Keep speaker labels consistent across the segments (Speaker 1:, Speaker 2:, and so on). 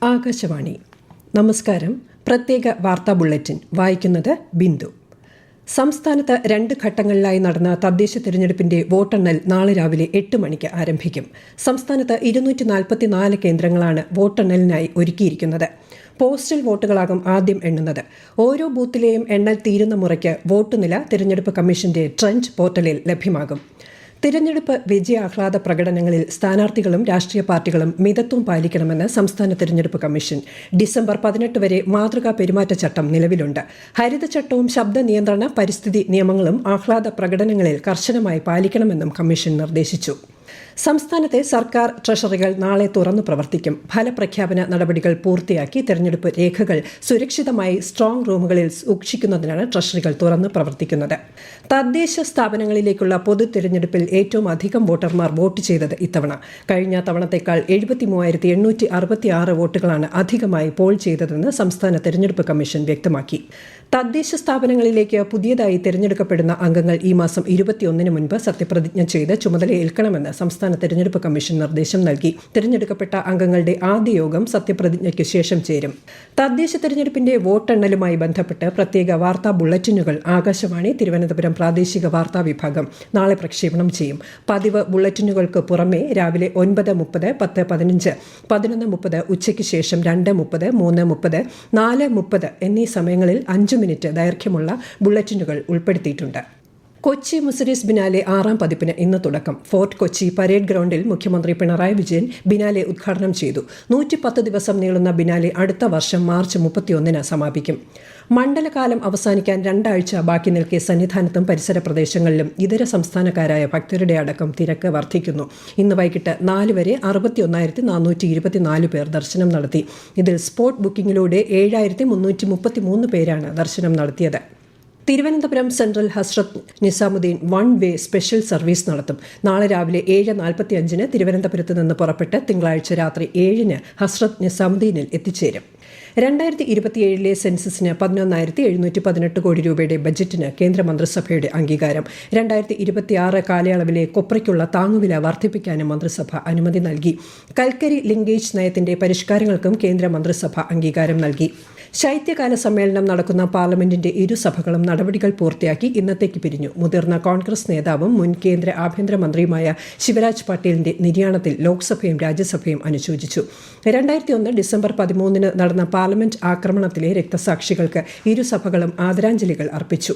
Speaker 1: ആകാശവാണി. നമസ്കാരം. പ്രത്യേക വാർത്താ ബുള്ളറ്റിൻ വായിക്കുന്നത് ബിന്ദു. സംസ്ഥാനത്ത് 2 ഘട്ടങ്ങളിലായി നടന്ന തദ്ദേശ തെരഞ്ഞെടുപ്പിന്റെ വോട്ടെണ്ണൽ നാളെ രാവിലെ 8 മണിക്ക് ആരംഭിക്കും. സംസ്ഥാനത്ത് 244 കേന്ദ്രങ്ങളാണ് വോട്ടെണ്ണലിനായി ഒരുക്കിയിരിക്കുന്നത്. പോസ്റ്റൽ വോട്ടുകളാകും ആദ്യം എണ്ണുന്നത്. ഓരോ ബൂത്തിലെയും എണ്ണൽ തീരുന്ന മുറയ്ക്ക് വോട്ടുനില തെരഞ്ഞെടുപ്പ് കമ്മീഷന്റെ ട്രെൻഡ് പോർട്ടലിൽ ലഭ്യമാകും. തിരഞ്ഞെടുപ്പ് വിജയാഹ്ലാദ പ്രകടനങ്ങളിൽ സ്ഥാനാർത്ഥികളും രാഷ്ട്രീയ പാർട്ടികളും മിതത്വം പാലിക്കണമെന്ന് സംസ്ഥാന തിരഞ്ഞെടുപ്പ് കമ്മീഷൻ. ഡിസംബർ 18 വരെ മാതൃകാ പെരുമാറ്റച്ചട്ടം നിലവിലുണ്ട്. ഹരിതചട്ടവും ശബ്ദ നിയന്ത്രണ പരിസ്ഥിതി നിയമങ്ങളും ആഹ്ലാദ പ്രകടനങ്ങളിൽ കർശനമായി പാലിക്കണമെന്നും കമ്മീഷൻ നിർദ്ദേശിച്ചു. സംസ്ഥാനത്തെ സർക്കാർ ട്രഷറികൾ നാളെ തുറന്നു പ്രവർത്തിക്കും. ഫലപ്രഖ്യാപന നടപടികൾ പൂർത്തിയാക്കി തെരഞ്ഞെടുപ്പ് രേഖകൾ സുരക്ഷിതമായി സ്ട്രോങ് റൂമുകളിൽ സൂക്ഷിക്കുന്നതിനാണ് ട്രഷറികൾ തുറന്നു പ്രവർത്തിക്കുന്നത്. തദ്ദേശ സ്ഥാപനങ്ങളിലേക്കുള്ള പൊതു തെരഞ്ഞെടുപ്പിൽ ഏറ്റവും അധികം വോട്ടർമാർ വോട്ട് ചെയ്തത് ഇത്തവണ. കഴിഞ്ഞ തവണത്തേക്കാൾ 73,866 വോട്ടുകളാണ് അധികമായി പോൾ ചെയ്തതെന്ന് സംസ്ഥാന തെരഞ്ഞെടുപ്പ് കമ്മീഷൻ വ്യക്തമാക്കി. തദ്ദേശ സ്ഥാപനങ്ങളിലേക്ക് പുതിയതായി തെരഞ്ഞെടുക്കപ്പെടുന്ന അംഗങ്ങൾ ഈ മാസം 21 മുൻപ് സത്യപ്രതിജ്ഞ ചെയ്ത് ചുമതലയേൽക്കണമെന്ന് സംസ്ഥാന തെരഞ്ഞെടുപ്പ് കമ്മീഷൻ നിർദ്ദേശം നൽകി. തിരഞ്ഞെടുക്കപ്പെട്ട അംഗങ്ങളുടെ ആദ്യ യോഗം സത്യപ്രതിജ്ഞയ്ക്ക് ശേഷം ചേരും. തദ്ദേശ തെരഞ്ഞെടുപ്പിന്റെ വോട്ടെണ്ണലുമായി ബന്ധപ്പെട്ട് പ്രത്യേക വാർത്താ ബുള്ളറ്റിനുകൾ ആകാശവാണി തിരുവനന്തപുരം പ്രാദേശിക വാർത്താ വിഭാഗം നാളെ പ്രക്ഷേപണം ചെയ്യും. പതിവ് ബുള്ളറ്റിനുകൾക്ക് പുറമെ രാവിലെ 9:30, 10:15, 11:30, ഉച്ചയ്ക്ക് ശേഷം 2:30, 3:30, 4:30 എന്നീ സമയങ്ങളിൽ 5 മിനിറ്റ് ദൈർഘ്യമുള്ള ബുള്ളറ്റിനുകൾ ഉൾപ്പെടുത്തിയിട്ടുണ്ട്. കൊച്ചി മുസിരീസ് ബിനാലെ 6ാം പതിപ്പിന് ഇന്ന് തുടക്കം. ഫോർട്ട് കൊച്ചി പരേഡ് ഗ്രൗണ്ടിൽ മുഖ്യമന്ത്രി പിണറായി വിജയൻ ബിനാലെ ഉദ്ഘാടനം ചെയ്തു. 110 ദിവസം നീളുന്ന ബിനാലെ അടുത്ത വർഷം മാർച്ച് 31 സമാപിക്കും. മണ്ഡലകാലം അവസാനിക്കാൻ 2 ആഴ്ച ബാക്കി നിൽക്കെ സന്നിധാനത്തും പരിസര പ്രദേശങ്ങളിലും ഇതര സംസ്ഥാനക്കാരായ ഭക്തരുടെ അടക്കം തിരക്ക് വർദ്ധിക്കുന്നു. ഇന്ന് വൈകിട്ട് 4 വരെ 61,424 പേർ ദർശനം നടത്തി. ഇതിൽ സ്പോട്ട് ബുക്കിംഗിലൂടെ 7,333 പേരാണ് ദർശനം നടത്തിയത്. തിരുവനന്തപുരം സെൻട്രൽ ഹസ്രത്ത് നിസാമുദ്ദീൻ 1 വേ സ്പെഷ്യൽ സർവീസ് നടത്തും. നാളെ രാവിലെ 7:45 തിരുവനന്തപുരത്ത് നിന്ന് പുറപ്പെട്ട് തിങ്കളാഴ്ച രാത്രി 7 ഹസ്രത്ത് നിസാമുദ്ദീനിൽ എത്തിച്ചേരും. 2027 സെൻസസിന് 11,718 കോടി രൂപയുടെ ബജറ്റിന് കേന്ദ്ര മന്ത്രിസഭയുടെ അംഗീകാരം. 2026 കാലയളവിലെ കൊപ്രയ്ക്കുള്ള താങ്ങുവില വർദ്ധിപ്പിക്കാനും മന്ത്രിസഭ അനുമതി നൽകി. കൽക്കരി ലിങ്കേജ് നയത്തിന്റെ പരിഷ്കാരങ്ങൾക്കും കേന്ദ്ര മന്ത്രിസഭ അംഗീകാരം നൽകി. ശൈത്യകാല സമ്മേളനം നടക്കുന്ന പാർലമെന്റിന്റെ ഇരുസഭകളും നടപടികൾ പൂർത്തിയാക്കി ഇന്നത്തേക്ക് പിരിഞ്ഞു. മുതിർന്ന കോൺഗ്രസ് നേതാവും മുൻ കേന്ദ്ര ആഭ്യന്തരമന്ത്രിയുമായ ശിവരാജ് പട്ടേലിന്റെ നിര്യാണത്തിൽ ലോക്സഭയും രാജ്യസഭയും അനുശോചിച്ചു. 2001 ഡിസംബർ 13 നടന്ന പാർലമെന്റ് ആക്രമണത്തിലെ രക്തസാക്ഷികൾക്ക് ഇരുസഭകളും ആദരാഞ്ജലികൾ അർപ്പിച്ചു.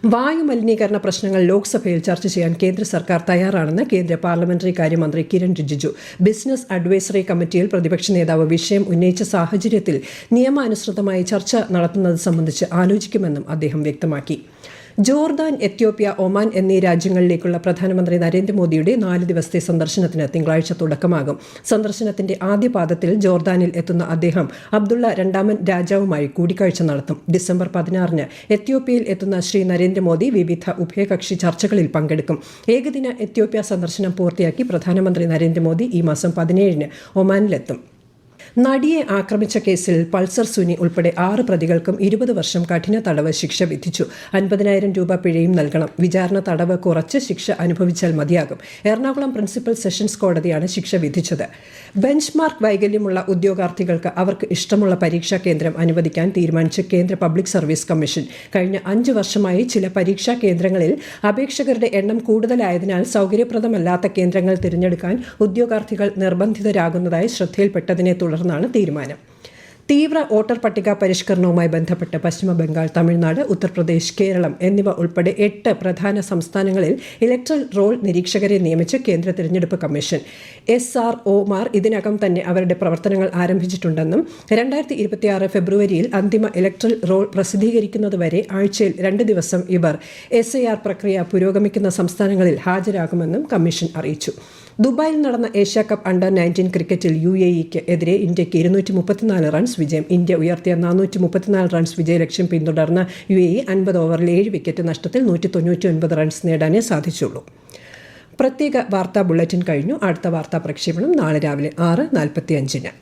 Speaker 1: വായുമലിനീകരണ പ്രശ്നങ്ങൾ ലോക്സഭയിൽ ചർച്ച ചെയ്യാൻ കേന്ദ്ര സർക്കാർ തയ്യാറാണെന്ന് കേന്ദ്ര പാർലമെന്ററി കാര്യമന്ത്രി കിരൺ റിജിജു. ബിസിനസ് അഡ്വൈസറി കമ്മിറ്റിയിൽ പ്രതിപക്ഷ നേതാവ് വിഷയം ഉന്നയിച്ച സാഹചര്യത്തിൽ നിയമാനുസൃതമായി ചർച്ച നടത്തുന്നത് സംബന്ധിച്ച് ആലോചിക്കുമെന്നും അദ്ദേഹം വ്യക്തമാക്കി. ജോർദാൻ, എത്യോപ്യ, ഒമാൻ എന്നീ രാജ്യങ്ങളിലേക്കുള്ള പ്രധാനമന്ത്രി നരേന്ദ്രമോദിയുടെ 4 ദിവസത്തെ സന്ദർശനത്തിന് തിങ്കളാഴ്ച തുടക്കമാകും. സന്ദർശനത്തിന്റെ ആദ്യ പാദത്തിൽ ജോർദാനിൽ എത്തുന്ന അദ്ദേഹം അബ്ദുള്ള 2ാമൻ രാജാവുമായി കൂടിക്കാഴ്ച നടത്തും. ഡിസംബർ 16 എത്യോപ്യയിൽ എത്തുന്ന ശ്രീ നരേന്ദ്രമോദി വിവിധ ഉഭയകക്ഷി ചർച്ചകളിൽ പങ്കെടുക്കും. ഏകദിന എത്യോപ്യ സന്ദർശനം പൂർത്തിയാക്കി പ്രധാനമന്ത്രി നരേന്ദ്രമോദി ഈ മാസം 17 ഒമാനിലെത്തും. നടിയെ ആക്രമിച്ച കേസിൽ പൾസർ സുനി ഉൾപ്പെടെ 6 പ്രതികൾക്കും 20 വർഷം കഠിന തടവ് ശിക്ഷ വിധിച്ചു. 50,000 രൂപ പിഴയും നൽകണം. വിചാരണ തടവ് കുറച്ച് ശിക്ഷ അനുഭവിച്ചാൽ മതിയാകും. എറണാകുളം പ്രിൻസിപ്പൽ സെഷൻസ് കോടതിയാണ് ശിക്ഷ വിധിച്ചത്. ബെഞ്ച് മാർക്ക് വൈകല്യമുള്ള ഉദ്യോഗാർത്ഥികൾക്ക് അവർക്ക് ഇഷ്ടമുള്ള പരീക്ഷാ കേന്ദ്രം അനുവദിക്കാൻ തീരുമാനിച്ച കേന്ദ്ര പബ്ലിക് സർവീസ് കമ്മീഷൻ കഴിഞ്ഞ 5 വർഷമായി ചില പരീക്ഷാ കേന്ദ്രങ്ങളിൽ അപേക്ഷകരുടെ എണ്ണം കൂടുതലായതിനാൽ സൗകര്യപ്രദമല്ലാത്ത കേന്ദ്രങ്ങൾ തിരഞ്ഞെടുക്കാൻ ഉദ്യോഗാർത്ഥികൾ നിർബന്ധിതരാകുന്നതായി ശ്രദ്ധയിൽപ്പെട്ടതിനെ തുടർന്നാണ് തീരുമാനം. തീവ്ര വോട്ടർ പട്ടിക പരിഷ്കരണവുമായി ബന്ധപ്പെട്ട് പശ്ചിമ ബംഗാൾ, തമിഴ്നാട്, ഉത്തർപ്രദേശ്, കേരളം എന്നിവ ഉൾപ്പെടെ 8 പ്രധാന സംസ്ഥാനങ്ങളിൽ ഇലക്ട്രൽ റോൾ നിരീക്ഷകരെ നിയമിച്ച് കേന്ദ്ര തിരഞ്ഞെടുപ്പ് കമ്മീഷൻ. SROമാർ ഇതിനകം തന്നെ അവരുടെ പ്രവർത്തനങ്ങൾ ആരംഭിച്ചിട്ടുണ്ടെന്നും 2026 ഫെബ്രുവരിയിൽ അന്തിമ ഇലക്ട്രൽ റോൾ പ്രസിദ്ധീകരിക്കുന്നതുവരെ ആഴ്ചയിൽ 2 ദിവസം ഇവർ SIR പ്രക്രിയ പുരോഗമിക്കുന്ന സംസ്ഥാനങ്ങളിൽ ഹാജരാകുമെന്നും കമ്മീഷൻ അറിയിച്ചു. ദുബായിൽ നടന്ന ഏഷ്യാകപ്പ് അണ്ടർ 19 ക്രിക്കറ്റിൽ UAEക്ക് എതിരെ ഇന്ത്യയ്ക്ക് 234 റൺസ് വിജയം. ഇന്ത്യ ഉയർത്തിയ 434 റൺസ് വിജയലക്ഷ്യം പിന്തുടർന്ന UAE 50 ഓവറിൽ 7 വിക്കറ്റ് നഷ്ടത്തിൽ 199 റൺസ് നേടാനേ സാധിച്ചുള്ളൂ. പ്രത്യേക വാർത്താ ബുള്ളറ്റിൻ കഴിഞ്ഞു. അടുത്ത വാർത്താ പ്രക്ഷേപണം നാളെ രാവിലെ 6:45.